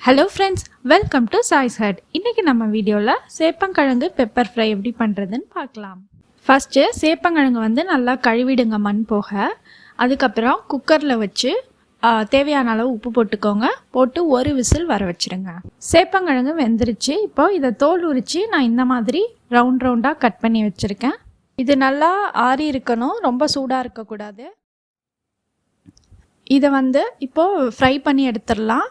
Hello friends, welcome to Choice Hut. இன்றைக்கி நம்ம வீடியோவில் சேப்பங்கிழங்கு பெப்பர் ஃப்ரை எப்படி பண்ணுறதுன்னு பார்க்கலாம். ஃபஸ்ட்டு சேப்பங்கிழங்கு நல்லா கழுவிடுங்க மண் போக. அதுக்கப்புறம் குக்கரில் வச்சு தேவையான அளவு உப்பு போட்டுக்கோங்க. போட்டு ஒரு விசில் வர வச்சுடுங்க. சேப்பங்கிழங்கு வெந்துருச்சு. இப்போது இதை தோல் உரித்து நான் இந்த மாதிரி ரவுண்டாக கட் பண்ணி வச்சுருக்கேன். இது நல்லா ஆறி இருக்கணும், ரொம்ப சூடாக இருக்கக்கூடாது. இதை இப்போது ஃப்ரை பண்ணி எடுத்துடலாம்.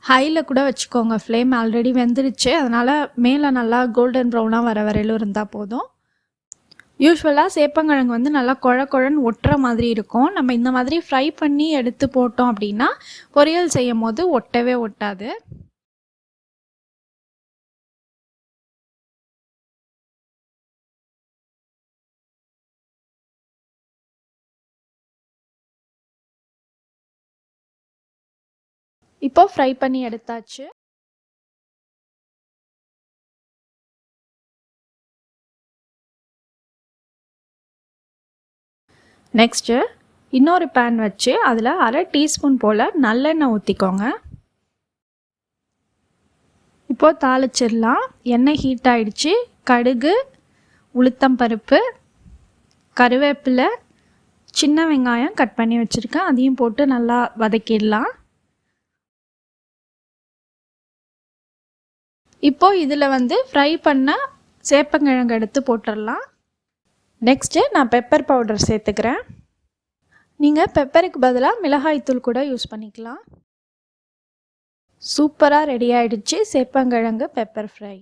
ஹையில் கூட வச்சுக்கோங்க, ஃப்ளேம் ஆல்ரெடி வெந்துருச்சு. அதனால் மேலே நல்லா கோல்டன் ப்ரௌனாக வர வரையிலும் இருந்தால் போதும். யூஸ்வலாக சேப்பங்கிழங்கு நல்லா குழன்னு ஒட்டுற மாதிரி இருக்கும். நம்ம இந்த மாதிரி ஃப்ரை பண்ணி எடுத்து போட்டோம் அப்படின்னா பொரியல் செய்யும் போது ஒட்டவே ஒட்டாது. இப்போ ஃப்ரை பண்ணி எடுத்தாச்சு. நெக்ஸ்ட்டு இன்னொரு பேன் வச்சு அதில் அரை டீஸ்பூன் போல் நல்லெண்ணெய் ஊற்றிக்கோங்க. இப்போது தாளிச்சிடலாம். எண்ணெய் ஹீட் ஆகிடுச்சு. கடுகு, உளுத்தம் பருப்பு, கருவேப்பிலை, சின்ன வெங்காயம் கட் பண்ணி வச்சுருக்கேன், அதையும் போட்டு நல்லா வதக்கிடலாம். இப்போது இதில் ஃப்ரை பண்ண சேப்பங்கிழங்கு எடுத்து போட்டுடலாம். நெக்ஸ்ட்டு நான் பெப்பர் பவுடர் சேர்த்துக்கிறேன். நீங்கள் பெப்பருக்கு பதிலாக மிளகாய்த்தூள் கூட யூஸ் பண்ணிக்கலாம். சூப்பராக ரெடி ஆகிடுச்சு சேப்பங்கிழங்கு பெப்பர் ஃப்ரை.